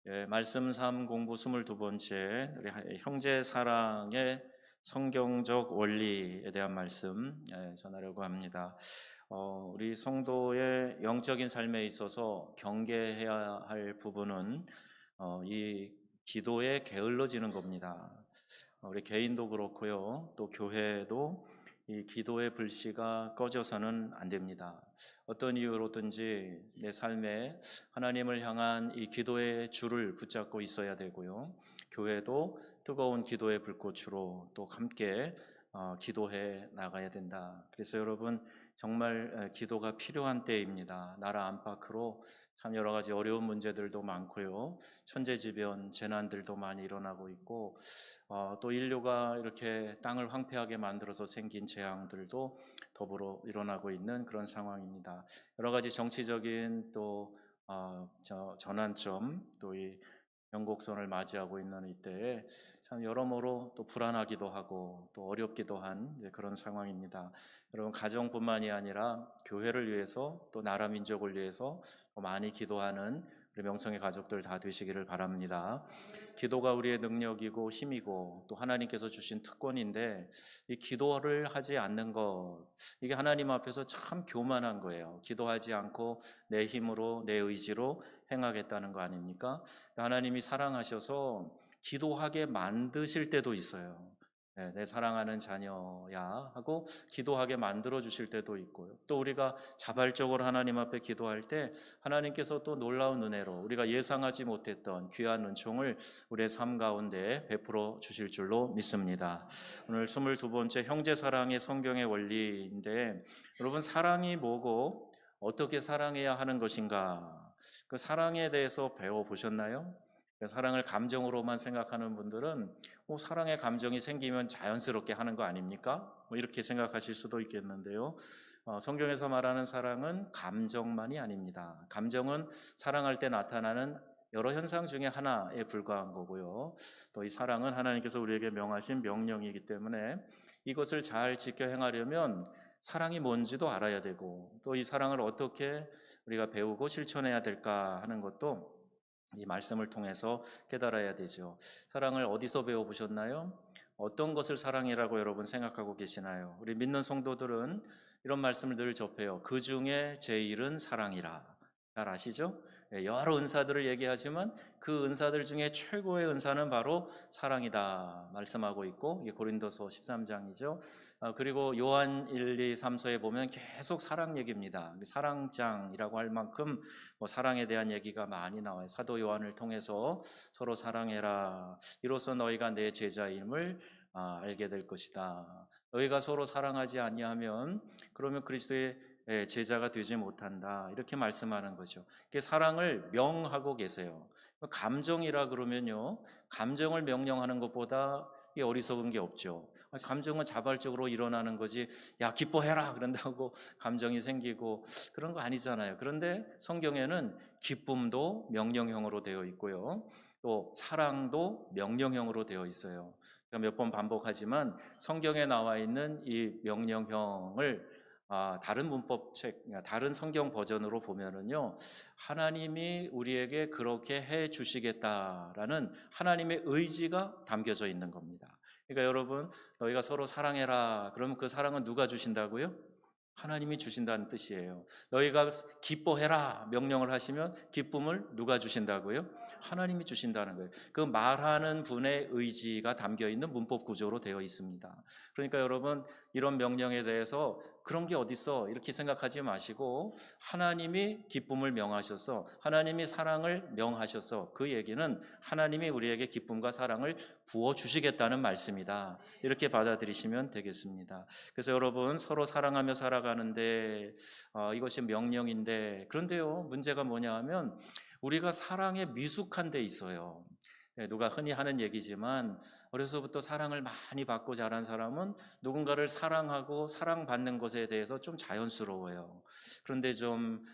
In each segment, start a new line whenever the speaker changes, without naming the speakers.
예, 말씀 3 공부 22번째 우리 형제 사랑의 성경적 원리에 대한 말씀 전하려고 합니다. 우리 성도의 영적인 삶에 있어서 경계해야 할 부분은 이 기도에 게을러지는 겁니다. 우리 개인도 그렇고요, 또 교회도 이 기도의 불씨가 꺼져서는 안 됩니다. 어떤 이유로든지 내 삶에 하나님을 향한 이 기도의 줄을 붙잡고 있어야 되고요, 교회도 뜨거운 기도의 불꽃으로 또 함께 기도해 나가야 된다. 그래서 여러분, 정말 기도가 필요한 때입니다. 나라 안팎으로 참 여러 가지 어려운 문제들도 많고요, 천재지변 재난들도 많이 일어나고 있고, 또 인류가 이렇게 땅을 황폐하게 만들어서 생긴 재앙들도 더불어 일어나고 있는 그런 상황입니다. 여러 가지 정치적인 또 전환점, 또 이 영곡선을 맞이하고 있는 이때에 참 여러모로 또 불안하기도 하고 또 어렵기도 한 그런 상황입니다. 여러분, 가정뿐만이 아니라 교회를 위해서 또 나라 민족을 위해서 많이 기도하는 우리 명성의 가족들 다 되시기를 바랍니다. 기도가 우리의 능력이고 힘이고 또 하나님께서 주신 특권인데, 이 기도를 하지 않는 것, 이게 하나님 앞에서 참 교만한 거예요. 기도하지 않고 내 힘으로 내 의지로 행하겠다는 거 아닙니까? 하나님이 사랑하셔서 기도하게 만드실 때도 있어요. 네, 내 사랑하는 자녀야 하고 기도하게 만들어 주실 때도 있고요, 또 우리가 자발적으로 하나님 앞에 기도할 때 하나님께서 또 놀라운 은혜로 우리가 예상하지 못했던 귀한 은총을 우리의 삶 가운데 베풀어 주실 줄로 믿습니다. 오늘 22번째 형제 사랑의 성경의 원리인데, 여러분, 사랑이 뭐고 어떻게 사랑해야 하는 것인가, 그 사랑에 대해서 배워보셨나요? 사랑을 감정으로만 생각하는 분들은 사랑의 감정이 생기면 자연스럽게 하는 거 아닙니까? 이렇게 생각하실 수도 있겠는데요, 성경에서 말하는 사랑은 감정만이 아닙니다. 감정은 사랑할 때 나타나는 여러 현상 중에 하나에 불과한 거고요, 또 이 사랑은 하나님께서 우리에게 명하신 명령이기 때문에 이것을 잘 지켜 행하려면 사랑이 뭔지도 알아야 되고, 또 이 사랑을 어떻게 우리가 배우고 실천해야 될까 하는 것도 이 말씀을 통해서 깨달아야 되죠. 사랑을 어디서 배워보셨나요? 어떤 것을 사랑이라고 여러분 생각하고 계시나요? 우리 믿는 성도들은 이런 말씀을 늘 접해요. 그 중에 제일은 사랑이라. 잘 아시죠? 여러 은사들을 얘기하지만 그 은사들 중에 최고의 은사는 바로 사랑이다 말씀하고 있고, 이게 고린도서 13장이죠. 그리고 요한 1, 2, 3서에 보면 계속 사랑 얘기입니다. 사랑장이라고 할 만큼 사랑에 대한 얘기가 많이 나와요. 사도 요한을 통해서 서로 사랑해라, 이로써 너희가 내 제자임을 알게 될 것이다. 너희가 서로 사랑하지 아니하면 그러면 그리스도의 제자가 되지 못한다, 이렇게 말씀하는 거죠. 사랑을 명하고 계세요. 감정이라 그러면요, 감정을 명령하는 것보다 어리석은 게 없죠. 감정은 자발적으로 일어나는 거지, 야 기뻐해라 그런다고 감정이 생기고 그런 거 아니잖아요. 그런데 성경에는 기쁨도 명령형으로 되어 있고요, 또 사랑도 명령형으로 되어 있어요. 몇 번 반복하지만 성경에 나와 있는 이 명령형을 다른 문법책, 다른 성경 버전으로 보면은요, 하나님이 우리에게 그렇게 해 주시겠다라는 하나님의 의지가 담겨져 있는 겁니다. 그러니까 여러분, 너희가 서로 사랑해라 그러면 그 사랑은 누가 주신다고요? 하나님이 주신다는 뜻이에요. 너희가 기뻐해라 명령을 하시면 기쁨을 누가 주신다고요? 하나님이 주신다는 거예요. 그 말하는 분의 의지가 담겨 있는 문법 구조로 되어 있습니다. 그러니까 여러분, 이런 명령에 대해서 그런 게 어딨어 이렇게 생각하지 마시고, 하나님이 기쁨을 명하셔서 하나님이 사랑을 명하셔서 그 얘기는 하나님이 우리에게 기쁨과 사랑을 부어주시겠다는 말씀이다, 이렇게 받아들이시면 되겠습니다. 그래서 여러분, 서로 사랑하며 살아가는데 이것이 명령인데, 그런데요, 문제가 뭐냐 하면 우리가 사랑에 미숙한 데 있어요. 누가 흔히 하는 얘기지만 어려서부터 사랑을 많이 받고 자란 사람은 누군가를 사랑하고 사랑받는 것에 대해서 좀 자연스러워요. 그런데 좀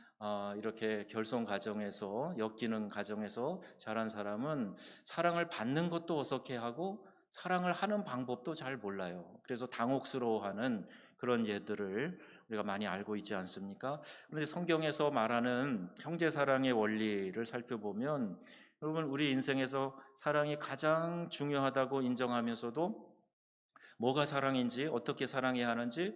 이렇게 결손 가정에서, 엮이는 가정에서 자란 사람은 사랑을 받는 것도 어색해하고 사랑을 하는 방법도 잘 몰라요. 그래서 당혹스러워하는 그런 예들을 우리가 많이 알고 있지 않습니까? 그런데 성경에서 말하는 형제 사랑의 원리를 살펴보면 여러분, 우리 인생에서 사랑이 가장 중요하다고 인정하면서도 뭐가 사랑인지, 어떻게 사랑해야 하는지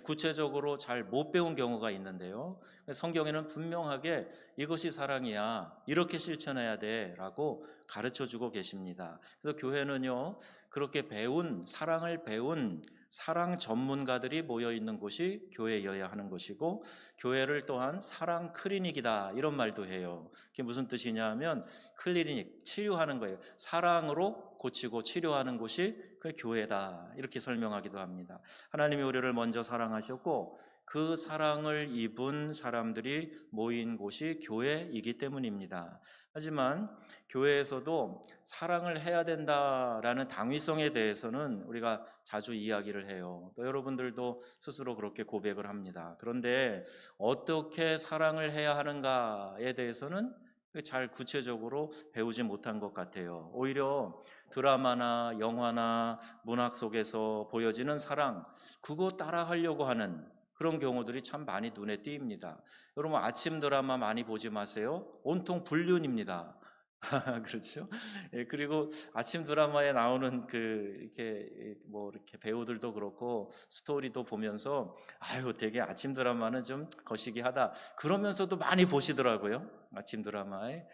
구체적으로 잘 못 배운 경우가 있는데요. 성경에는 분명하게 이것이 사랑이야, 이렇게 실천해야 돼라고 가르쳐 주고 계십니다. 그래서 교회는요, 그렇게 사랑을 배운 사랑 전문가들이 모여 있는 곳이 교회여야 하는 것이고, 교회를 또한 사랑 클리닉이다, 이런 말도 해요. 그게 무슨 뜻이냐면, 클리닉, 치유하는 거예요. 사랑으로 고치고 치료하는 곳이 그 교회다, 이렇게 설명하기도 합니다. 하나님이 우리를 먼저 사랑하셨고 그 사랑을 입은 사람들이 모인 곳이 교회이기 때문입니다. 하지만 교회에서도 사랑을 해야 된다라는 당위성에 대해서는 우리가 자주 이야기를 해요. 또 여러분들도 스스로 그렇게 고백을 합니다. 그런데 어떻게 사랑을 해야 하는가에 대해서는 잘 구체적으로 배우지 못한 것 같아요. 오히려 드라마나 영화나 문학 속에서 보여지는 사랑, 그거 따라 하려고 하는 그런 경우들이 참 많이 눈에 띄입니다. 여러분, 아침 드라마 많이 보지 마세요. 온통 불륜입니다. 그렇죠? 예, 그리고 아침 드라마에 나오는 이렇게 배우들도 그렇고 스토리도 보면서 아유, 되게 아침 드라마는 좀 거시기하다, 그러면서도 많이 보시더라고요. 아침 드라마에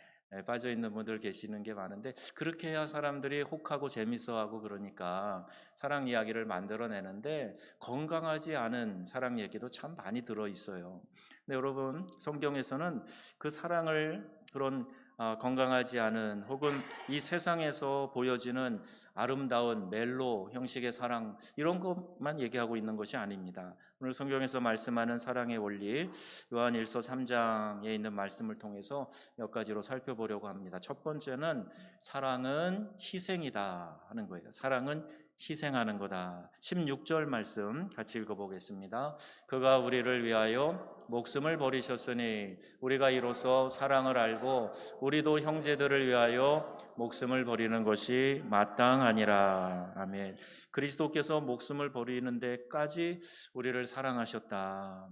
빠져 있는 분들 계시는 게 많은데, 그렇게 해야 사람들이 혹하고 재밌어하고 그러니까 사랑 이야기를 만들어내는데 건강하지 않은 사랑 얘기도 참 많이 들어 있어요. 근데 여러분, 성경에서는 그 사랑을 그런 건강하지 않은, 혹은 이 세상에서 보여지는 아름다운 멜로 형식의 사랑, 이런 것만 얘기하고 있는 것이 아닙니다. 오늘 성경에서 말씀하는 사랑의 원리, 요한일서 3장에 있는 말씀을 통해서 몇 가지로 살펴보려고 합니다. 첫 번째는 사랑은 희생이다 하는 거예요. 사랑은 희생하는 거다. 16절 말씀 같이 읽어보겠습니다. 그가 우리를 위하여 목숨을 버리셨으니 우리가 이로써 사랑을 알고 우리도 형제들을 위하여 목숨을 버리는 것이 마땅하니라. 아멘. 그리스도께서 목숨을 버리는 데까지 우리를 사랑하셨다.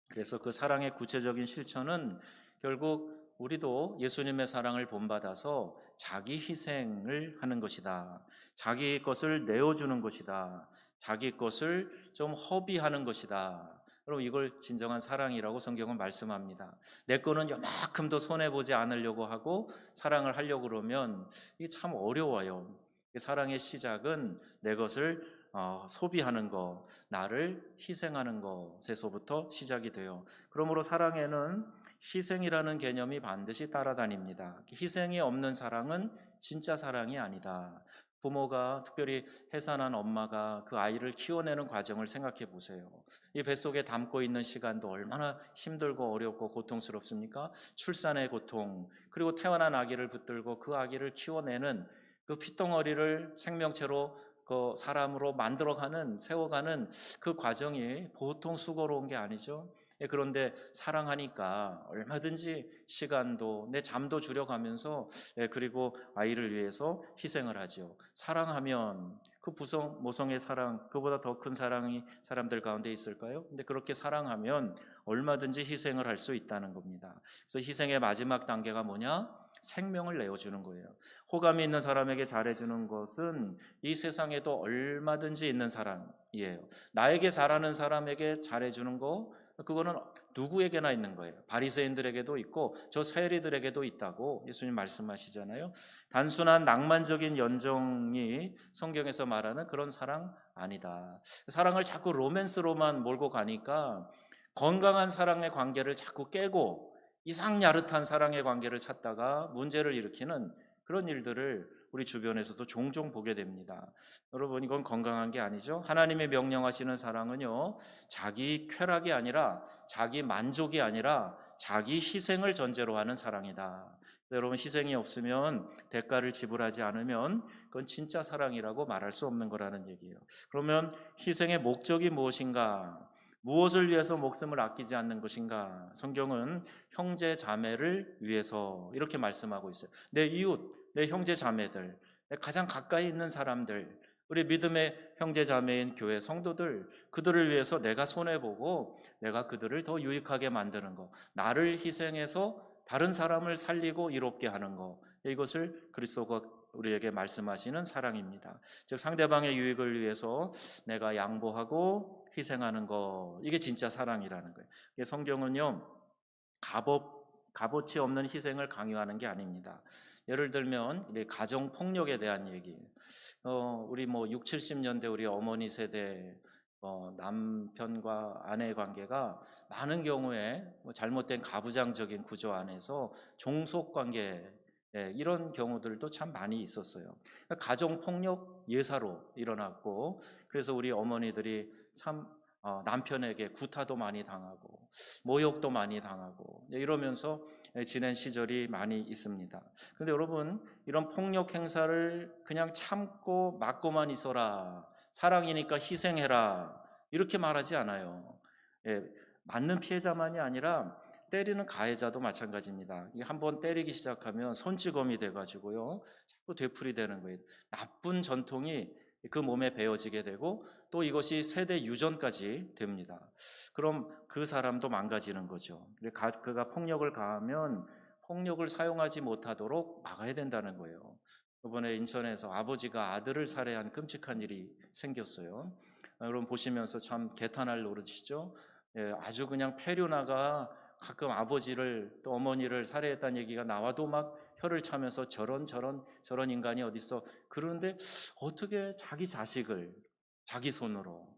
그래서 그 사랑의 구체적인 실천은 결국 우리도 예수님의 사랑을 본받아서 자기 희생을 하는 것이다. 자기 것을 내어주는 것이다. 자기 것을 좀 허비하는 것이다. 여러분, 이걸 진정한 사랑이라고 성경은 말씀합니다. 내 거는 요만큼도 손해보지 않으려고 하고 사랑을 하려고 그러면 이게 참 어려워요. 사랑의 시작은 내 것을 소비하는 것, 나를 희생하는 것에서부터 시작이 돼요. 그러므로 사랑에는 희생이라는 개념이 반드시 따라다닙니다. 희생이 없는 사랑은 진짜 사랑이 아니다. 부모가, 특별히 해산한 엄마가 그 아이를 키워내는 과정을 생각해 보세요. 이 뱃속에 담고 있는 시간도 얼마나 힘들고 어렵고 고통스럽습니까? 출산의 고통, 그리고 태어난 아기를 붙들고 그 아기를 키워내는 그 핏덩어리를 생명체로 그 사람으로 세워가는 그 과정이 보통 수고로운 게 아니죠. 그런데 사랑하니까 얼마든지 시간도, 내 잠도 줄여가면서, 그리고 아이를 위해서 희생을 하죠. 사랑하면 그 모성의 사랑, 그보다 더 큰 사랑이 사람들 가운데 있을까요? 근데 그렇게 사랑하면 얼마든지 희생을 할 수 있다는 겁니다. 그래서 희생의 마지막 단계가 뭐냐? 생명을 내어주는 거예요. 호감이 있는 사람에게 잘해주는 것은 이 세상에도 얼마든지 있는 사랑이에요. 나에게 잘하는 사람에게 잘해주는 거, 그거는 누구에게나 있는 거예요. 바리새인들에게도 있고 저 세리들에게도 있다고 예수님 말씀하시잖아요. 단순한 낭만적인 연정이 성경에서 말하는 그런 사랑 아니다. 사랑을 자꾸 로맨스로만 몰고 가니까 건강한 사랑의 관계를 자꾸 깨고 이상야릇한 사랑의 관계를 찾다가 문제를 일으키는 그런 일들을 우리 주변에서도 종종 보게 됩니다. 여러분, 이건 건강한 게 아니죠. 하나님의 명령하시는 사랑은요, 자기 쾌락이 아니라, 자기 만족이 아니라 자기 희생을 전제로 하는 사랑이다. 여러분, 희생이 없으면, 대가를 지불하지 않으면 그건 진짜 사랑이라고 말할 수 없는 거라는 얘기예요. 그러면 희생의 목적이 무엇인가? 무엇을 위해서 목숨을 아끼지 않는 것인가? 성경은 형제 자매를 위해서 이렇게 말씀하고 있어요. 내 이웃, 내 형제 자매들, 가장 가까이 있는 사람들, 우리 믿음의 형제 자매인 교회 성도들, 그들을 위해서 내가 손해보고 내가 그들을 더 유익하게 만드는 거, 나를 희생해서 다른 사람을 살리고 이롭게 하는 거, 이것을 그리스도가 우리에게 말씀하시는 사랑입니다. 즉 상대방의 유익을 위해서 내가 양보하고 희생하는 것, 이게 진짜 사랑이라는 거예요. 성경은요, 값어치 없는 희생을 강요하는 게 아닙니다. 예를 들면 우리 가정 폭력에 대한 얘기. 우리 뭐 6, 70년대 우리 어머니 세대 남편과 아내의 관계가 많은 경우에 뭐 잘못된 가부장적인 구조 안에서 종속 관계, 이런 경우들도 참 많이 있었어요. 가정 폭력 예사로 일어났고, 그래서 우리 어머니들이 참 남편에게 구타도 많이 당하고 모욕도 많이 당하고 이러면서 지낸 시절이 많이 있습니다. 그런데 여러분, 이런 폭력 행사를 그냥 참고 맞고만 있어라, 사랑이니까 희생해라, 이렇게 말하지 않아요. 맞는 피해자만이 아니라 때리는 가해자도 마찬가지입니다. 한번 때리기 시작하면 손찌검이 돼가지고요, 자꾸 되풀이되는 거예요. 나쁜 전통이 그 몸에 배어지게 되고 또 이것이 세대 유전까지 됩니다. 그럼 그 사람도 망가지는 거죠. 그가 폭력을 가하면 폭력을 사용하지 못하도록 막아야 된다는 거예요. 이번에 인천에서 아버지가 아들을 살해한 끔찍한 일이 생겼어요. 여러분 보시면서 참 개탄할 노릇이죠. 아주 그냥 폐륜아가 가끔 아버지를 또 어머니를 살해했다는 얘기가 나와도 막 혀를 차면서 저런 인간이 어딨어. 그런데 어떻게 자기 자식을 자기 손으로,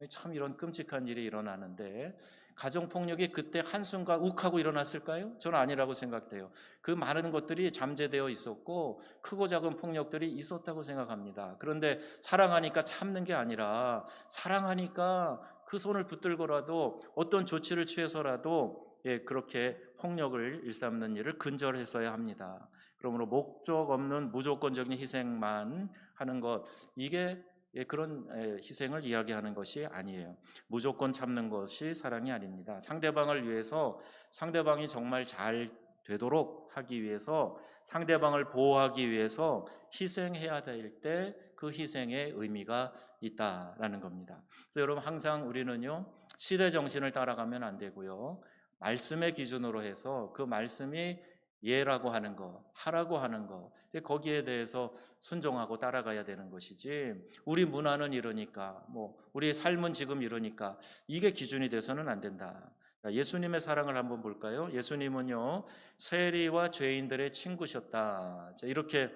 참 이런 끔찍한 일이 일어나는데 가정폭력이 그때 한순간 욱하고 일어났을까요? 저는 아니라고 생각돼요. 그 많은 것들이 잠재되어 있었고 크고 작은 폭력들이 있었다고 생각합니다. 그런데 사랑하니까 참는 게 아니라 사랑하니까 그 손을 붙들고라도 어떤 조치를 취해서라도 그렇게 폭력을 일삼는 일을 근절했어야 합니다. 그러므로 목적 없는 무조건적인 희생만 하는 것, 이게 그런 희생을 이야기하는 것이 아니에요. 무조건 참는 것이 사랑이 아닙니다. 상대방을 위해서, 상대방이 정말 잘 되도록 하기 위해서, 상대방을 보호하기 위해서 희생해야 될 때 그 희생의 의미가 있다라는 겁니다. 그래서 여러분, 항상 우리는요, 시대 정신을 따라가면 안 되고요, 말씀의 기준으로 해서 그 말씀이 예라고 하는 거, 하라고 하는 거, 거기에 대해서 순종하고 따라가야 되는 것이지, 우리 문화는 이러니까, 뭐 우리의 삶은 지금 이러니까, 이게 기준이 돼서는 안 된다. 예수님의 사랑을 한번 볼까요? 예수님은요, 세리와 죄인들의 친구셨다, 이렇게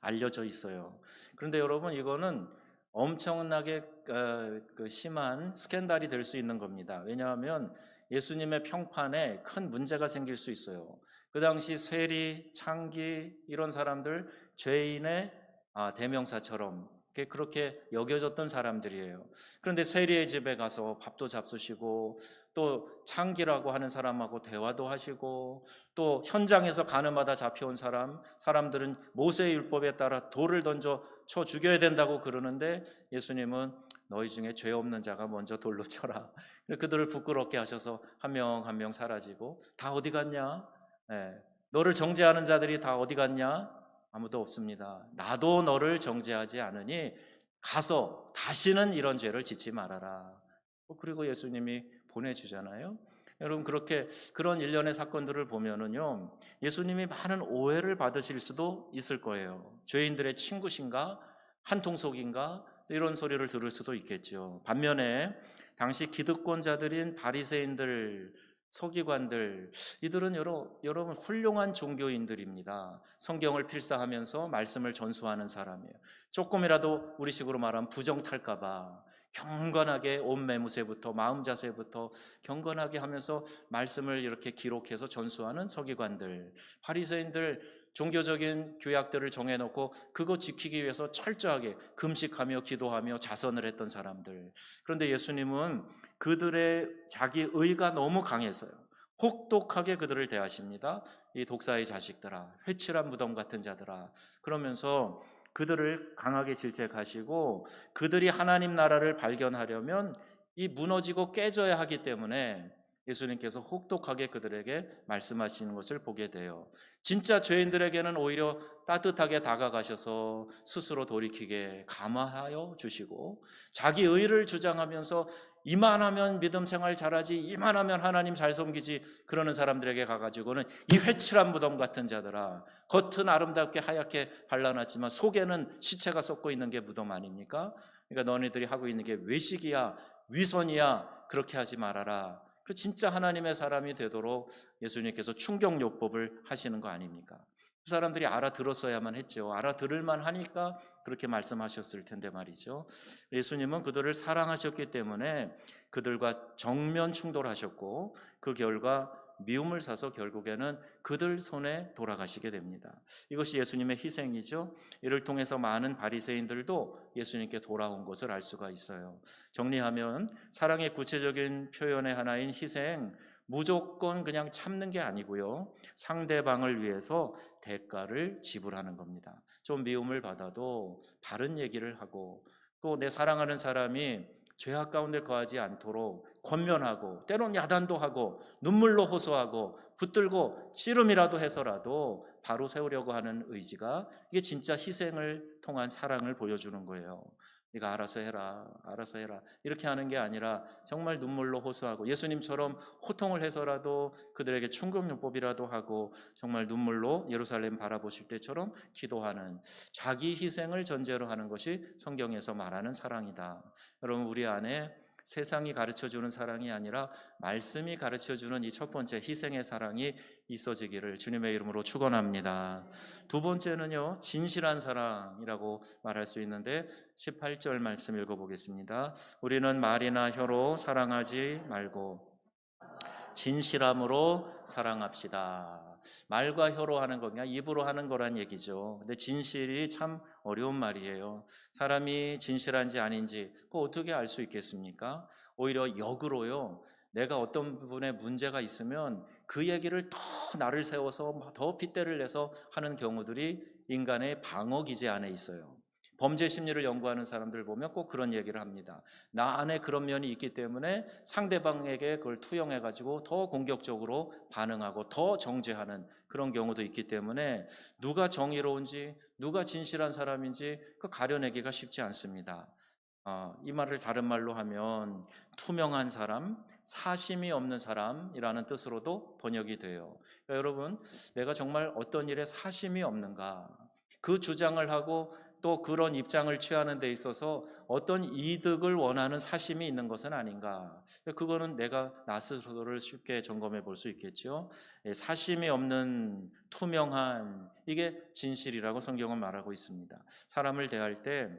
알려져 있어요. 그런데 여러분, 이거는 엄청나게 심한 스캔들이 될 수 있는 겁니다. 왜냐하면 예수님의 평판에 큰 문제가 생길 수 있어요. 그 당시 세리, 창기 이런 사람들, 죄인의 대명사처럼 그렇게 여겨졌던 사람들이에요. 그런데 세리의 집에 가서 밥도 잡수시고 또 창기라고 하는 사람하고 대화도 하시고, 또 현장에서 가늠하다 잡혀온 사람들은 모세의 율법에 따라 돌을 던져 쳐 죽여야 된다고 그러는데 예수님은 너희 중에 죄 없는 자가 먼저 돌로 쳐라. 그들을 부끄럽게 하셔서 한 명 한 명 사라지고, 다 어디 갔냐? 너를 정죄하는 자들이 다 어디 갔냐? 아무도 없습니다. 나도 너를 정죄하지 않으니 가서 다시는 이런 죄를 짓지 말아라. 그리고 예수님이 보내주잖아요. 여러분, 그런 일련의 사건들을 보면은요, 예수님이 많은 오해를 받으실 수도 있을 거예요. 죄인들의 친구신가? 한통속인가? 이런 소리를 들을 수도 있겠죠. 반면에 당시 기득권자들인 바리새인들, 서기관들, 이들은 여러분 훌륭한 종교인들입니다. 성경을 필사하면서 말씀을 전수하는 사람이에요. 조금이라도 우리식으로 말하면 부정 탈까 봐 경건하게 옷 매무새부터 마음 자세부터 경건하게 하면서 말씀을 이렇게 기록해서 전수하는 서기관들, 바리새인들, 종교적인 규약들을 정해놓고 그거 지키기 위해서 철저하게 금식하며 기도하며 자선을 했던 사람들. 그런데 예수님은 그들의 자기 의가 너무 강해서요, 혹독하게 그들을 대하십니다. 이 독사의 자식들아, 회칠한 무덤 같은 자들아, 그러면서 그들을 강하게 질책하시고, 그들이 하나님 나라를 발견하려면 이 무너지고 깨져야 하기 때문에 예수님께서 혹독하게 그들에게 말씀하시는 것을 보게 돼요. 진짜 죄인들에게는 오히려 따뜻하게 다가가셔서 스스로 돌이키게 감화하여 주시고, 자기 의를 주장하면서 이만하면 믿음 생활 잘하지, 이만하면 하나님 잘 섬기지, 그러는 사람들에게 가가지고는 이 회칠한 무덤 같은 자들아, 겉은 아름답게 하얗게 발라놨지만 속에는 시체가 썩고 있는 게 무덤 아닙니까? 그러니까 너희들이 하고 있는 게 외식이야, 위선이야, 그렇게 하지 말아라. 그 진짜 하나님의 사람이 되도록 예수님께서 충격요법을 하시는 거 아닙니까? 그 사람들이 알아들었어야만 했죠. 알아들을만 하니까 그렇게 말씀하셨을 텐데 말이죠. 예수님은 그들을 사랑하셨기 때문에 그들과 정면 충돌하셨고, 그 결과 미움을 사서 결국에는 그들 손에 돌아가시게 됩니다. 이것이 예수님의 희생이죠. 이를 통해서 많은 바리새인들도 예수님께 돌아온 것을 알 수가 있어요. 정리하면 사랑의 구체적인 표현의 하나인 희생, 무조건 그냥 참는 게 아니고요, 상대방을 위해서 대가를 지불하는 겁니다. 좀 미움을 받아도 바른 얘기를 하고, 또 내 사랑하는 사람이 죄악 가운데 거하지 않도록 권면하고, 때론 야단도 하고, 눈물로 호소하고, 붙들고 씨름이라도 해서라도 바로 세우려고 하는 의지가, 이게 진짜 희생을 통한 사랑을 보여주는 거예요. 네가 알아서 해라, 알아서 해라, 이렇게 하는 게 아니라 정말 눈물로 호소하고, 예수님처럼 호통을 해서라도 그들에게 충격요법이라도 하고, 정말 눈물로 예루살렘 바라보실 때처럼 기도하는, 자기 희생을 전제로 하는 것이 성경에서 말하는 사랑이다. 여러분, 우리 안에 세상이 가르쳐주는 사랑이 아니라 말씀이 가르쳐주는 이 첫 번째 희생의 사랑이 있어지기를 주님의 이름으로 축원합니다. 두 번째는요, 진실한 사랑이라고 말할 수 있는데 18절 말씀 읽어보겠습니다. 우리는 말이나 혀로 사랑하지 말고 진실함으로 사랑합시다. 말과 혀로 하는 거, 그냥 입으로 하는 거란 얘기죠. 근데 진실이 참 어려운 말이에요. 사람이 진실한지 아닌지 그거 어떻게 알 수 있겠습니까? 오히려 역으로요, 내가 어떤 부분에 문제가 있으면 그 얘기를 더 나를 세워서 더 핏대를 내서 하는 경우들이 인간의 방어 기제 안에 있어요. 범죄 심리를 연구하는 사람들 보면 꼭 그런 얘기를 합니다. 나 안에 그런 면이 있기 때문에 상대방에게 그걸 투영해가지고 더 공격적으로 반응하고 더 정죄하는 그런 경우도 있기 때문에, 누가 정의로운지 누가 진실한 사람인지 그 가려내기가 쉽지 않습니다. 이 말을 다른 말로 하면 투명한 사람, 사심이 없는 사람이라는 뜻으로도 번역이 돼요. 그러니까 여러분, 내가 정말 어떤 일에 사심이 없는가, 그 주장을 하고 또 그런 입장을 취하는 데 있어서 어떤 이득을 원하는 사심이 있는 것은 아닌가. 그거는 내가 나 스스로를 쉽게 점검해 볼 수 있겠죠. 사심이 없는 투명한, 이게 진실이라고 성경은 말하고 있습니다. 사람을 대할 때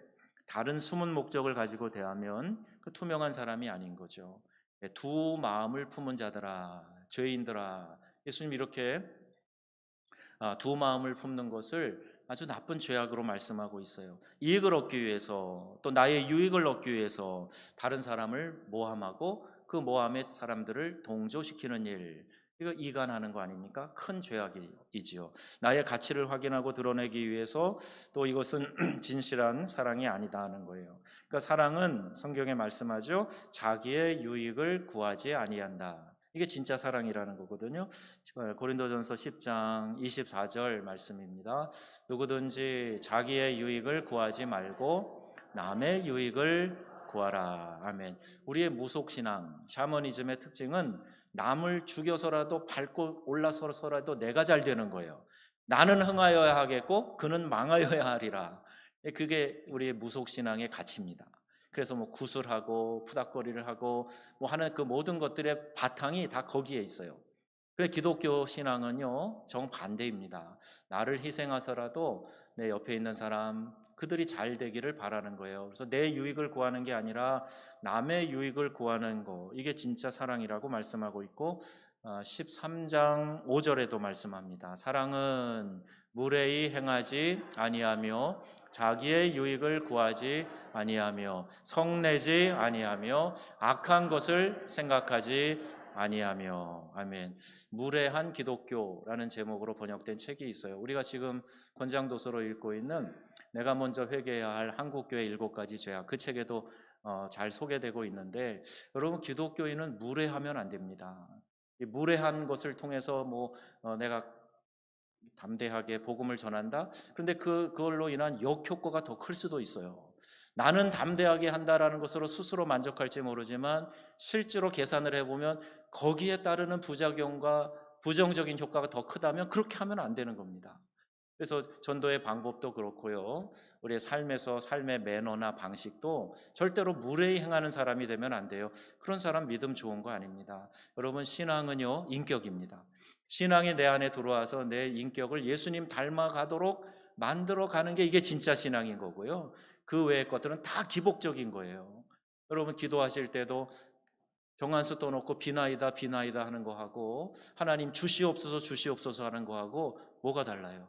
다른 숨은 목적을 가지고 대하면 그 투명한 사람이 아닌 거죠. 두 마음을 품은 자들아, 죄인들아, 예수님 이렇게 두 마음을 품는 것을 아주 나쁜 죄악으로 말씀하고 있어요. 이익을 얻기 위해서, 또 나의 유익을 얻기 위해서 다른 사람을 모함하고 그 모함의 사람들을 동조시키는 일, 이거 이간하는 거 아닙니까? 큰 죄악이지요. 나의 가치를 확인하고 드러내기 위해서, 또 이것은 진실한 사랑이 아니다 하는 거예요. 그러니까 사랑은 성경에 말씀하죠, 자기의 유익을 구하지 아니한다. 이게 진짜 사랑이라는 거거든요. 고린도전서 10장 24절 말씀입니다. 누구든지 자기의 유익을 구하지 말고 남의 유익을 구하라. 아멘. 우리의 무속신앙, 샤머니즘의 특징은 남을 죽여서라도 밟고 올라서서라도 내가 잘 되는 거예요. 나는 흥하여야 하겠고 그는 망하여야 하리라. 그게 우리의 무속신앙의 가치입니다. 그래서 뭐 구슬하고 푸닥거리를 하고 뭐 하는 그 모든 것들의 바탕이 다 거기에 있어요. 그래, 기독교 신앙은요, 정반대입니다. 나를 희생하서라도 내 옆에 있는 사람, 그들이 잘 되기를 바라는 거예요. 그래서 내 유익을 구하는 게 아니라 남의 유익을 구하는 거, 이게 진짜 사랑이라고 말씀하고 있고, 13장 5절에도 말씀합니다. 사랑은 무례히 행하지 아니하며 자기의 유익을 구하지 아니하며 성내지 아니하며 악한 것을 생각하지 아니하며. 아멘. 무례한 기독교라는 제목으로 번역된 책이 있어요. 우리가 지금 권장도서로 읽고 있는 내가 먼저 회개해야 할 한국교회 7가지 죄악, 그 책에도 잘 소개되고 있는데, 여러분 기독교인은 무례하면 안 됩니다. 이 무례한 것을 통해서 내가 담대하게 복음을 전한다. 그런데 그걸로 인한 역효과가 더 클 수도 있어요. 나는 담대하게 한다라는 것으로 스스로 만족할지 모르지만 실제로 계산을 해보면 거기에 따르는 부작용과 부정적인 효과가 더 크다면 그렇게 하면 안 되는 겁니다. 그래서 전도의 방법도 그렇고요. 우리의 삶에서 삶의 매너나 방식도 절대로 무례히 행하는 사람이 되면 안 돼요. 그런 사람 믿음 좋은 거 아닙니다. 여러분, 신앙은요, 인격입니다. 신앙이 내 안에 들어와서 내 인격을 예수님 닮아가도록 만들어가는 게 이게 진짜 신앙인 거고요. 그 외의 것들은 다 기복적인 거예요. 여러분 기도하실 때도 경한수 떠놓고 비나이다 비나이다 하는 거하고 하나님 주시옵소서 주시옵소서 하는 거하고 뭐가 달라요?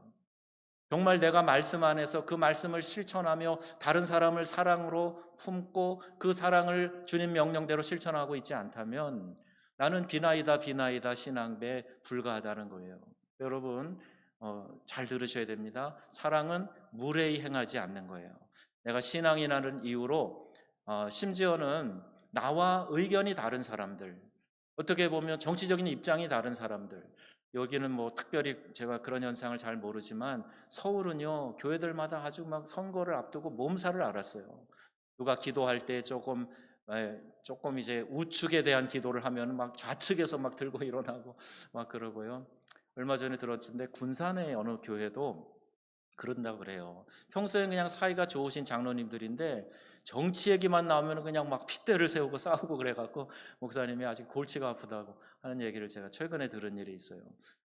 정말 내가 말씀 안에서 그 말씀을 실천하며 다른 사람을 사랑으로 품고 그 사랑을 주님 명령대로 실천하고 있지 않다면 나는 비나이다 비나이다 신앙에 불과하다는 거예요. 여러분 잘 들으셔야 됩니다. 사랑은 무례히 행하지 않는 거예요. 내가 신앙이라는 이유로 심지어는 나와 의견이 다른 사람들, 어떻게 보면 정치적인 입장이 다른 사람들, 여기는 특별히 제가 그런 현상을 잘 모르지만 서울은요 교회들마다 아주 막 선거를 앞두고 몸살을 앓았어요. 누가 기도할 때 조금 이제 우측에 대한 기도를 하면 막 좌측에서 막 들고 일어나고 막 그러고요. 얼마 전에 들었는데 군산의 어느 교회도 그런다고 그래요. 평소에 그냥 사이가 좋으신 장로님들인데 정치 얘기만 나오면 그냥 막 핏대를 세우고 싸우고 그래갖고 목사님이 아직 골치가 아프다고 하는 얘기를 제가 최근에 들은 일이 있어요.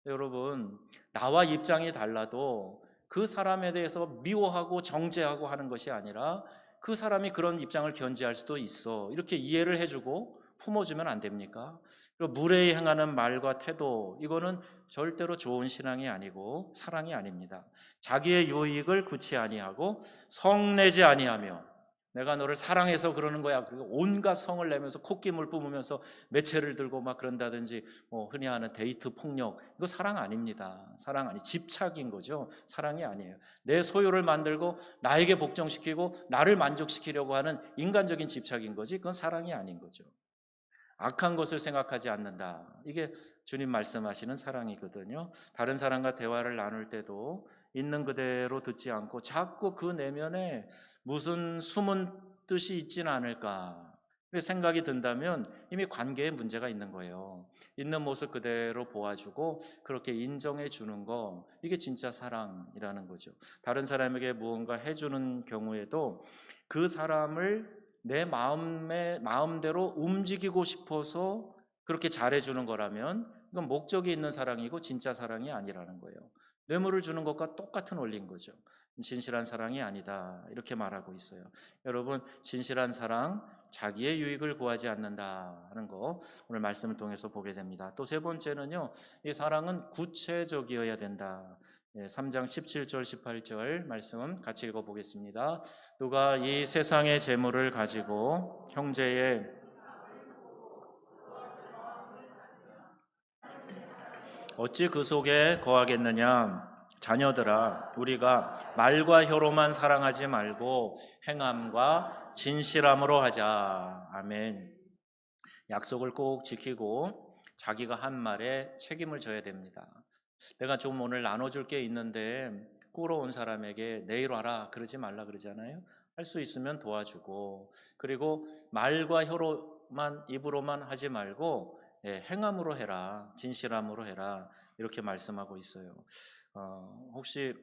여러분, 나와 입장이 달라도 그 사람에 대해서 미워하고 정죄하고 하는 것이 아니라 그 사람이 그런 입장을 견지할 수도 있어, 이렇게 이해를 해주고 품어주면 안 됩니까? 그리고 무례히 행하는 말과 태도, 이거는 절대로 좋은 신앙이 아니고 사랑이 아닙니다. 자기의 유익을 구치 아니하고 성내지 아니하며, 내가 너를 사랑해서 그러는 거야, 그리고 온갖 성을 내면서 콧김을 뿜으면서 매체를 들고 막 그런다든지 흔히 하는 데이트 폭력, 이거 사랑 아닙니다. 사랑 아니, 집착인 거죠. 사랑이 아니에요. 내 소유를 만들고 나에게 복종시키고 나를 만족시키려고 하는 인간적인 집착인 거지, 그건 사랑이 아닌 거죠. 악한 것을 생각하지 않는다, 이게 주님 말씀하시는 사랑이거든요. 다른 사람과 대화를 나눌 때도 있는 그대로 듣지 않고 자꾸 그 내면에 무슨 숨은 뜻이 있지는 않을까 생각이 든다면 이미 관계에 문제가 있는 거예요. 있는 모습 그대로 보아주고 그렇게 인정해 주는 거, 이게 진짜 사랑이라는 거죠. 다른 사람에게 무언가 해주는 경우에도 그 사람을 내 마음대로 움직이고 싶어서 그렇게 잘해주는 거라면 이건 목적이 있는 사랑이고 진짜 사랑이 아니라는 거예요. 뇌물을 주는 것과 똑같은 원리인 거죠. 진실한 사랑이 아니다, 이렇게 말하고 있어요. 여러분, 진실한 사랑, 자기의 유익을 구하지 않는다는 거 오늘 말씀을 통해서 보게 됩니다. 또 세 번째는요, 이 사랑은 구체적이어야 된다. 3장 17절 18절 말씀 같이 읽어보겠습니다. 누가 이 세상의 재물을 가지고 형제의 어찌 그 속에 거하겠느냐? 자녀들아, 우리가 말과 혀로만 사랑하지 말고 행함과 진실함으로 하자. 아멘. 약속을 꼭 지키고 자기가 한 말에 책임을 져야 됩니다. 내가 좀 오늘 나눠줄 게 있는데 꾸러온 사람에게 내일 와라 그러지 말라 그러잖아요. 할 수 있으면 도와주고, 그리고 말과 혀로만, 입으로만 하지 말고 행함으로 해라, 진실함으로 해라, 이렇게 말씀하고 있어요. 혹시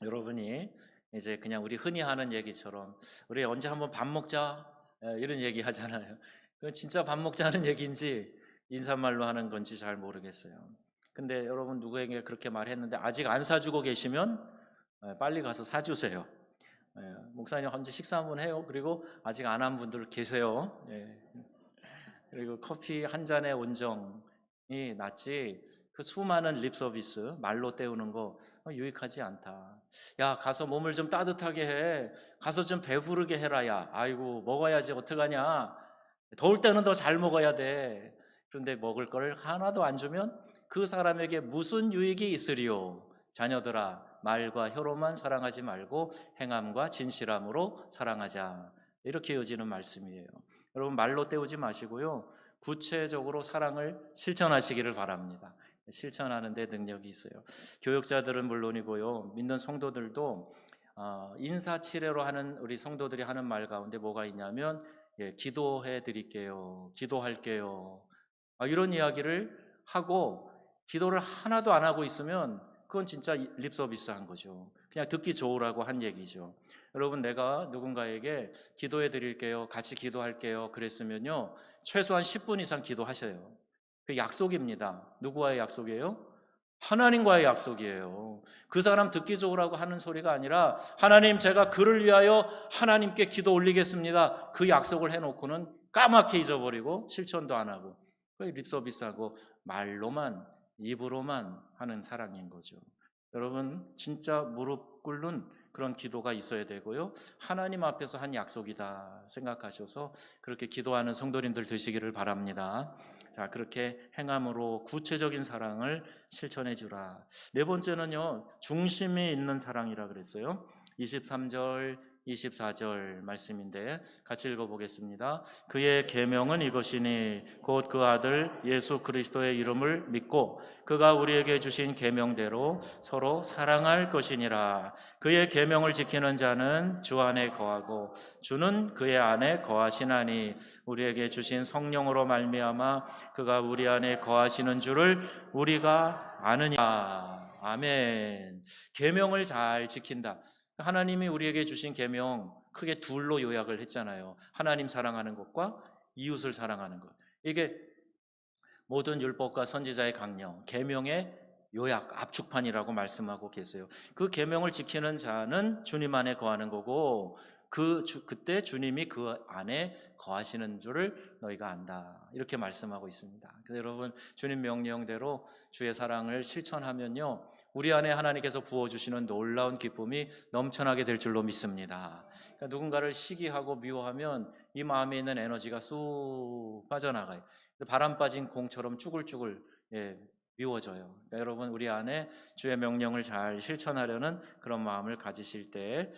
여러분이 이제 그냥 우리 흔히 하는 얘기처럼 우리 언제 한번 밥 먹자 이런 얘기 하잖아요. 그건 진짜 밥 먹자는 얘기인지 인사말로 하는 건지 잘 모르겠어요. 근데 여러분 누구에게 그렇게 말했는데 아직 안 사주고 계시면 빨리 가서 사주세요. 목사님 언제 식사 한번 해요. 그리고 아직 안 한 분들 계세요. 그리고 커피 한 잔의 온정이 낫지 그 수많은 립 서비스 말로 때우는 거 유익하지 않다. 야, 가서 몸을 좀 따뜻하게 해. 가서 좀 배부르게 해라. 야, 아이고 먹어야지 어떡하냐. 더울 때는 더 잘 먹어야 돼. 그런데 먹을 걸 하나도 안 주면 그 사람에게 무슨 유익이 있으리요? 자녀들아, 말과 혀로만 사랑하지 말고 행함과 진실함으로 사랑하자. 이렇게 이어지는 말씀이에요. 여러분 말로 때우지 마시고요. 구체적으로 사랑을 실천하시기를 바랍니다. 실천하는 데 능력이 있어요. 교역자들은 물론이고요. 믿는 성도들도 인사치레로 하는 우리 성도들이 하는 말 가운데 뭐가 있냐면 기도해 드릴게요. 기도할게요. 이런 이야기를 하고 기도를 하나도 안 하고 있으면 그건 진짜 립서비스한 거죠. 그냥 듣기 좋으라고 한 얘기죠. 여러분 내가 누군가에게 기도해 드릴게요. 같이 기도할게요. 그랬으면요. 최소한 10분 이상 기도하셔요. 그 약속입니다. 누구와의 약속이에요? 하나님과의 약속이에요. 그 사람 듣기 좋으라고 하는 소리가 아니라 하나님 제가 그를 위하여 하나님께 기도 올리겠습니다. 그 약속을 해놓고는 까맣게 잊어버리고 실천도 안 하고 거의 립서비스하고 말로만 입으로만 하는 사랑인 거죠. 여러분 진짜 무릎 꿇는 그런 기도가 있어야 되고요. 하나님 앞에서 한 약속이다 생각하셔서 그렇게 기도하는 성도님들 되시기를 바랍니다. 자, 그렇게 행함으로 구체적인 사랑을 실천해 주라. 네 번째는요, 중심이 있는 사랑이라 그랬어요. 23절, 24절 말씀인데 같이 읽어보겠습니다. 그의 계명은 이것이니 곧 그 아들 예수 그리스도의 이름을 믿고 그가 우리에게 주신 계명대로 서로 사랑할 것이니라. 그의 계명을 지키는 자는 주 안에 거하고 주는 그의 안에 거하시나니 우리에게 주신 성령으로 말미암아 그가 우리 안에 거하시는 줄을 우리가 아느냐. 아멘. 계명을 잘 지킨다. 하나님이 우리에게 주신 계명 크게 둘로 요약을 했잖아요. 하나님 사랑하는 것과 이웃을 사랑하는 것. 이게 모든 율법과 선지자의 강령, 계명의 요약, 압축판이라고 말씀하고 계세요. 그 계명을 지키는 자는 주님 안에 거하는 거고 그때 주님이 그 안에 거하시는 줄을 너희가 안다. 이렇게 말씀하고 있습니다. 그래서 여러분 주님 명령대로 주의 사랑을 실천하면요. 우리 안에 하나님께서 부어주시는 놀라운 기쁨이 넘쳐나게 될 줄로 믿습니다. 그러니까 누군가를 시기하고 미워하면 이 마음에 있는 에너지가 쑥 빠져나가요. 바람 빠진 공처럼 쭈글쭈글 미워져요. 그러니까 여러분 우리 안에 주의 명령을 잘 실천하려는 그런 마음을 가지실 때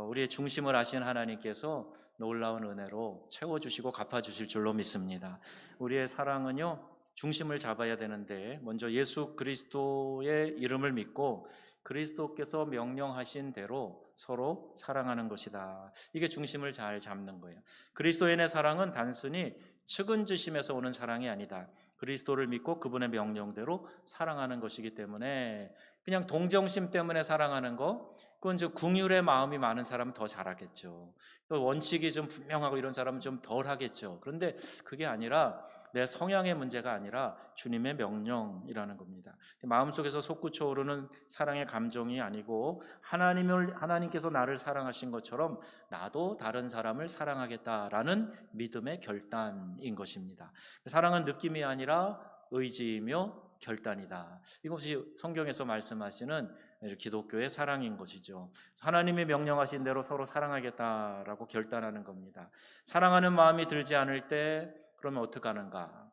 우리의 중심을 아신 하나님께서 놀라운 은혜로 채워주시고 갚아주실 줄로 믿습니다. 우리의 사랑은요 중심을 잡아야 되는데 먼저 예수 그리스도의 이름을 믿고 그리스도께서 명령하신 대로 서로 사랑하는 것이다. 이게 중심을 잘 잡는 거예요. 그리스도인의 사랑은 단순히 측은지심에서 오는 사랑이 아니다. 그리스도를 믿고 그분의 명령대로 사랑하는 것이기 때문에 그냥 동정심 때문에 사랑하는 거, 그건 좀 긍휼의 마음이 많은 사람은 더 잘하겠죠. 또 원칙이 좀 분명하고 이런 사람은 좀 덜 하겠죠. 그런데 그게 아니라 내 성향의 문제가 아니라 주님의 명령이라는 겁니다. 마음속에서 솟구쳐 오르는 사랑의 감정이 아니고 하나님께서 나를 사랑하신 것처럼 나도 다른 사람을 사랑하겠다라는 믿음의 결단인 것입니다. 사랑은 느낌이 아니라 의지이며 결단이다. 이것이 성경에서 말씀하시는 기독교의 사랑인 것이죠. 하나님이 명령하신 대로 서로 사랑하겠다라고 결단하는 겁니다. 사랑하는 마음이 들지 않을 때 그러면 어떻게 하는가?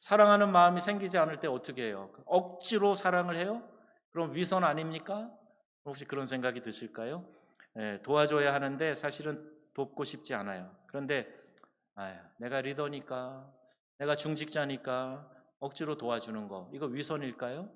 사랑하는 마음이 생기지 않을 때 어떻게 해요? 억지로 사랑을 해요? 그럼 위선 아닙니까? 혹시 그런 생각이 드실까요? 도와줘야 하는데 사실은 돕고 싶지 않아요. 그런데 내가 리더니까, 내가 중직자니까 억지로 도와주는 거, 이거 위선일까요?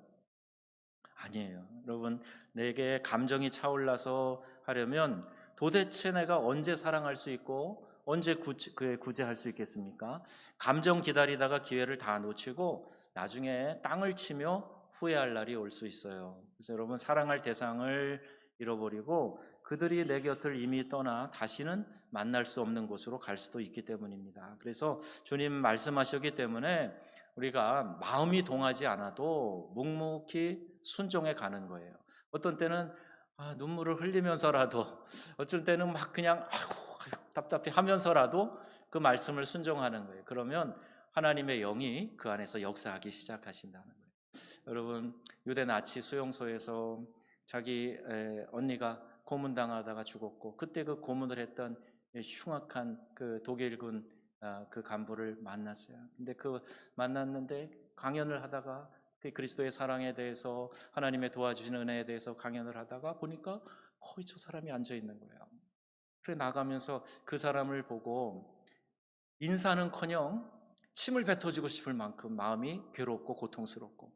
아니에요. 여러분, 내게 감정이 차올라서 하려면 도대체 내가 언제 사랑할 수 있고 언제 구제할 수 있겠습니까? 감정 기다리다가 기회를 다 놓치고 나중에 땅을 치며 후회할 날이 올 수 있어요. 그래서 여러분 사랑할 대상을 잃어버리고 그들이 내 곁을 이미 떠나 다시는 만날 수 없는 곳으로 갈 수도 있기 때문입니다. 그래서 주님 말씀하셨기 때문에 우리가 마음이 동하지 않아도 묵묵히 순종해 가는 거예요. 어떤 때는 눈물을 흘리면서라도 어쩔 때는 막 그냥 아이고 답답해 하면서라도 그 말씀을 순종하는 거예요. 그러면 하나님의 영이 그 안에서 역사하기 시작하신다는 거예요. 여러분 유대 나치 수용소에서 자기 언니가 고문당하다가 죽었고 그때 그 고문을 했던 흉악한 그 독일군 그 간부를 만났어요. 근데 그 만났는데 강연을 하다가 그 그리스도의 사랑에 대해서 하나님의 도와주시는 은혜에 대해서 강연을 하다가 보니까 거의 저 사람이 앉아 있는 거예요. 그래 나가면서 그 사람을 보고 인사는커녕 침을 뱉어주고 싶을 만큼 마음이 괴롭고 고통스럽고,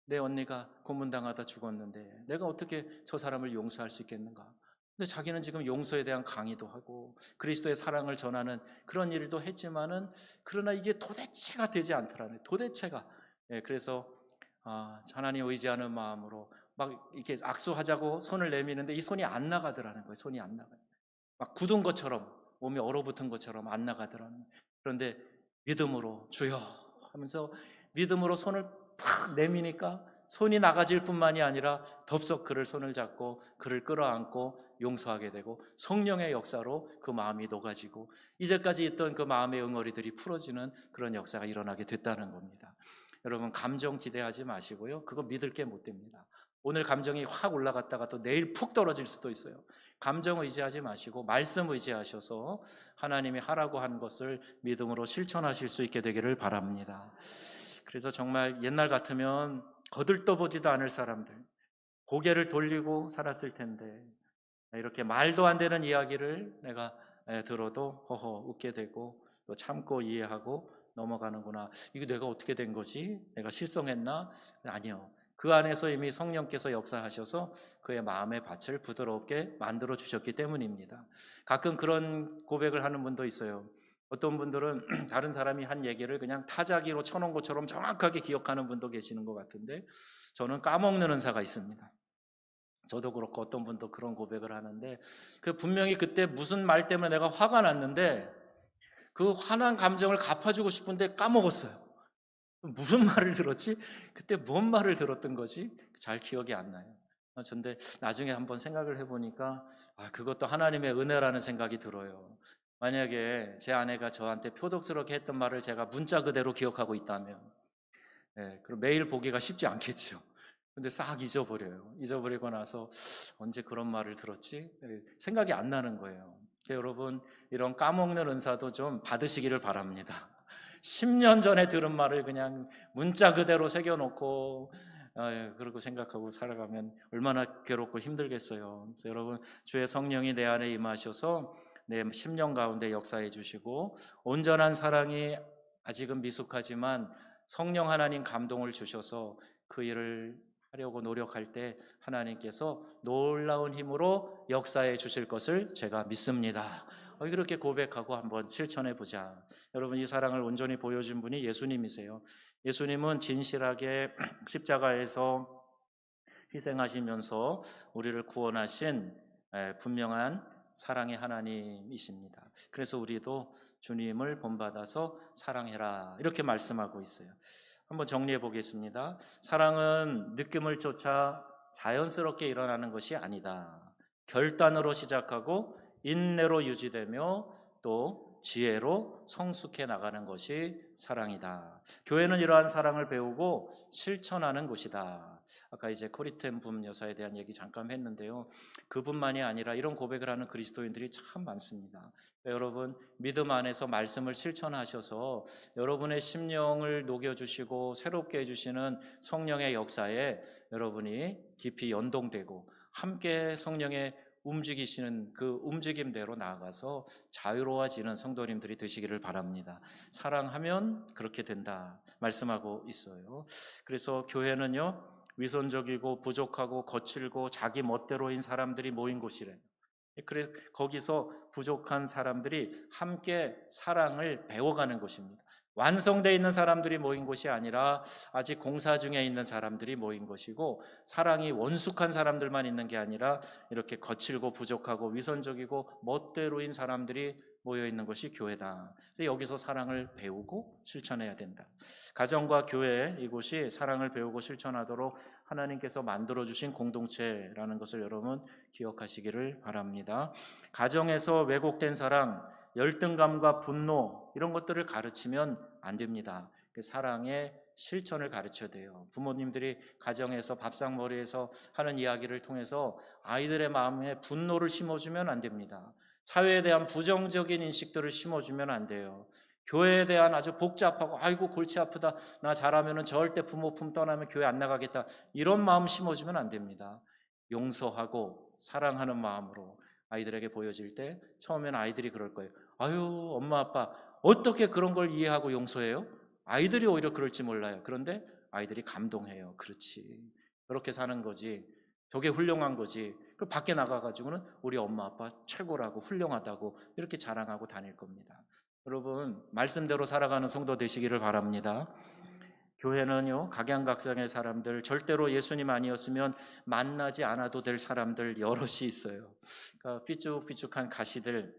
내 언니가 고문당하다 죽었는데 내가 어떻게 저 사람을 용서할 수 있겠는가. 근데 자기는 지금 용서에 대한 강의도 하고 그리스도의 사랑을 전하는 그런 일도 했지만은, 그러나 이게 도대체가 되지 않더라네. 도대체가. 그래서 하나님 의지하는 마음으로 막 이렇게 악수하자고 손을 내미는데 이 손이 안 나가더라는 거예요. 손이 안 나가요. 막 굳은 것처럼, 몸이 얼어붙은 것처럼 안 나가더라는 거예요. 그런데 믿음으로 주여 하면서 믿음으로 손을 팍 내미니까 손이 나가질 뿐만이 아니라 덥석 그를 손을 잡고 그를 끌어안고 용서하게 되고, 성령의 역사로 그 마음이 녹아지고 이제까지 있던 그 마음의 응어리들이 풀어지는 그런 역사가 일어나게 됐다는 겁니다. 여러분, 감정 기대하지 마시고요. 그거 믿을 게 못 됩니다. 오늘 감정이 확 올라갔다가 또 내일 푹 떨어질 수도 있어요. 감정 의지하지 마시고 말씀 의지하셔서 하나님이 하라고 한 것을 믿음으로 실천하실 수 있게 되기를 바랍니다. 그래서 정말 옛날 같으면 거들떠보지도 않을 사람들, 고개를 돌리고 살았을 텐데, 이렇게 말도 안 되는 이야기를 내가 들어도 허허 웃게 되고 또 참고 이해하고 넘어가는구나. 이거 내가 어떻게 된 거지? 내가 실성했나? 아니요. 그 안에서 이미 성령께서 역사하셔서 그의 마음의 밭을 부드럽게 만들어 주셨기 때문입니다. 가끔 그런 고백을 하는 분도 있어요. 어떤 분들은 다른 사람이 한 얘기를 그냥 타자기로 쳐놓은 것처럼 정확하게 기억하는 분도 계시는 것 같은데, 저는 까먹는 은사가 있습니다. 저도 그렇고 어떤 분도 그런 고백을 하는데, 분명히 그때 무슨 말 때문에 내가 화가 났는데 그 화난 감정을 갚아주고 싶은데 까먹었어요. 무슨 말을 들었지? 그때 뭔 말을 들었던 거지? 잘 기억이 안 나요. 그런데 나중에 한번 생각을 해보니까 그것도 하나님의 은혜라는 생각이 들어요. 만약에 제 아내가 저한테 표독스럽게 했던 말을 제가 문자 그대로 기억하고 있다면, 그럼 매일 보기가 쉽지 않겠죠. 근데 싹 잊어버려요. 잊어버리고 나서 언제 그런 말을 들었지? 생각이 안 나는 거예요. 여러분, 이런 까먹는 은사도 좀 받으시기를 바랍니다. 10년 전에 들은 말을 그냥 문자 그대로 새겨놓고 그러고 생각하고 살아가면 얼마나 괴롭고 힘들겠어요. 그래서 여러분, 주의 성령이 내 안에 임하셔서 내 심령 가운데 역사해 주시고, 온전한 사랑이 아직은 미숙하지만 성령 하나님 감동을 주셔서 그 일을 하려고 노력할 때 하나님께서 놀라운 힘으로 역사해 주실 것을 제가 믿습니다. 그렇게 고백하고 한번 실천해 보자. 여러분, 이 사랑을 온전히 보여준 분이 예수님이세요. 예수님은 진실하게 십자가에서 희생하시면서 우리를 구원하신 분명한 사랑의 하나님이십니다. 그래서 우리도 주님을 본받아서 사랑해라 이렇게 말씀하고 있어요. 한번 정리해 보겠습니다. 사랑은 느낌을 쫓아 자연스럽게 일어나는 것이 아니다. 결단으로 시작하고 인내로 유지되며 또 지혜로 성숙해 나가는 것이 사랑이다. 교회는 이러한 사랑을 배우고 실천하는 곳이다. 아까 이제 코리텐 붐 여사에 대한 얘기 잠깐 했는데요. 그분만이 아니라 이런 고백을 하는 그리스도인들이 참 많습니다. 여러분, 믿음 안에서 말씀을 실천하셔서 여러분의 심령을 녹여주시고 새롭게 해주시는 성령의 역사에 여러분이 깊이 연동되고 함께 성령의 움직이시는 그 움직임대로 나아가서 자유로워지는 성도님들이 되시기를 바랍니다. 사랑하면 그렇게 된다 말씀하고 있어요. 그래서 교회는요, 위선적이고 부족하고 거칠고 자기 멋대로인 사람들이 모인 곳이래요. 그래서 거기서 부족한 사람들이 함께 사랑을 배워가는 곳입니다. 완성되어 있는 사람들이 모인 곳이 아니라 아직 공사 중에 있는 사람들이 모인 것이고, 사랑이 원숙한 사람들만 있는 게 아니라 이렇게 거칠고 부족하고 위선적이고 멋대로인 사람들이 모여 있는 것이 교회다. 그래서 여기서 사랑을 배우고 실천해야 된다. 가정과 교회, 이곳이 사랑을 배우고 실천하도록 하나님께서 만들어주신 공동체라는 것을 여러분 기억하시기를 바랍니다. 가정에서 왜곡된 사랑, 열등감과 분노 이런 것들을 가르치면 안 됩니다. 그 사랑의 실천을 가르쳐야 돼요. 부모님들이 가정에서 밥상머리에서 하는 이야기를 통해서 아이들의 마음에 분노를 심어주면 안 됩니다. 사회에 대한 부정적인 인식들을 심어주면 안 돼요. 교회에 대한 아주 복잡하고 아이고 골치 아프다, 나 잘하면 절대 부모 품 떠나면 교회 안 나가겠다, 이런 마음 심어주면 안 됩니다. 용서하고 사랑하는 마음으로 아이들에게 보여질 때 처음에는 아이들이 그럴 거예요. 아유, 엄마 아빠 어떻게 그런 걸 이해하고 용서해요? 아이들이 오히려 그럴지 몰라요. 그런데 아이들이 감동해요. 그렇지, 그렇게 사는 거지, 저게 훌륭한 거지. 그 밖에 나가가지고는 우리 엄마 아빠 최고라고, 훌륭하다고 이렇게 자랑하고 다닐 겁니다. 여러분, 말씀대로 살아가는 성도 되시기를 바랍니다. 교회는요, 각양각색의 사람들, 절대로 예수님 아니었으면 만나지 않아도 될 사람들 여럿이 있어요. 그러니까 삐쭉삐쭉한 가시들,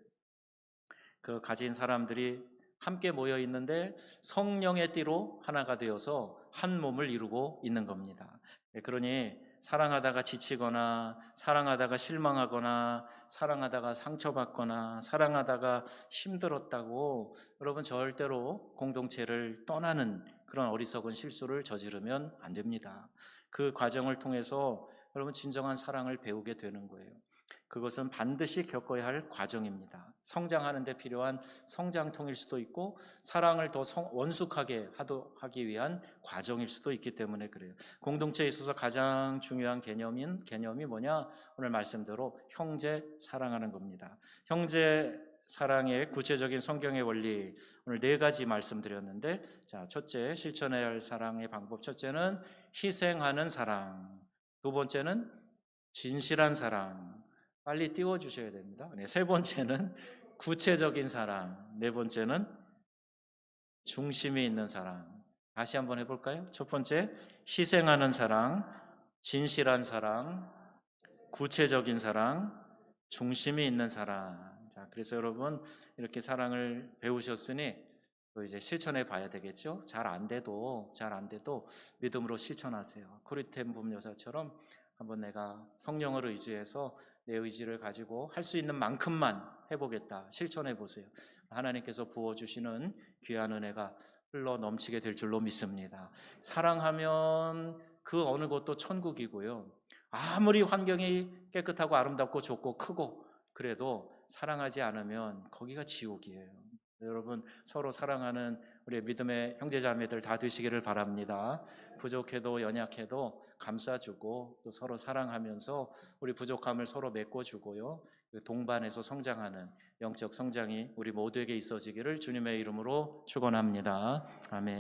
그 가진 사람들이 함께 모여 있는데 성령의 띠로 하나가 되어서 한 몸을 이루고 있는 겁니다. 그러니 사랑하다가 지치거나, 사랑하다가 실망하거나, 사랑하다가 상처받거나, 사랑하다가 힘들었다고 여러분 절대로 공동체를 떠나는 그런 어리석은 실수를 저지르면 안 됩니다. 그 과정을 통해서 여러분 진정한 사랑을 배우게 되는 거예요. 그것은 반드시 겪어야 할 과정입니다. 성장하는 데 필요한 성장통일 수도 있고, 사랑을 더 원숙하게 하기 위한 과정일 수도 있기 때문에 그래요. 공동체에 있어서 가장 중요한 개념이 뭐냐? 오늘 말씀대로 형제 사랑하는 겁니다. 형제 사랑의 구체적인 성경의 원리, 오늘 4가지 말씀드렸는데, 자, 첫째, 실천해야 할 사랑의 방법. 첫째는 희생하는 사랑. 두 번째는 진실한 사랑. 빨리 띄워주셔야 됩니다. 네, 세 번째는 구체적인 사랑. 네 번째는 중심이 있는 사랑. 다시 한번 해볼까요? 첫 번째, 희생하는 사랑, 진실한 사랑, 구체적인 사랑, 중심이 있는 사랑. 자, 그래서 여러분, 이렇게 사랑을 배우셨으니 또 이제 실천해 봐야 되겠죠? 잘 안 돼도 믿음으로 실천하세요. 코리텐 부녀자처럼 한번 내가 성령을 의지해서 내 의지를 가지고 할 수 있는 만큼만 해보겠다. 실천해 보세요. 하나님께서 부어주시는 귀한 은혜가 흘러 넘치게 될 줄로 믿습니다. 사랑하면 그 어느 곳도 천국이고요. 아무리 환경이 깨끗하고 아름답고 좋고 크고 그래도 사랑하지 않으면 거기가 지옥이에요. 여러분, 서로 사랑하는 우리 믿음의 형제자매들 다 되시기를 바랍니다. 부족해도 연약해도 감싸주고 또 서로 사랑하면서 우리 부족함을 서로 메꿔주고요, 동반해서 성장하는 영적 성장이 우리 모두에게 있어지기를 주님의 이름으로 축원합니다. 아멘.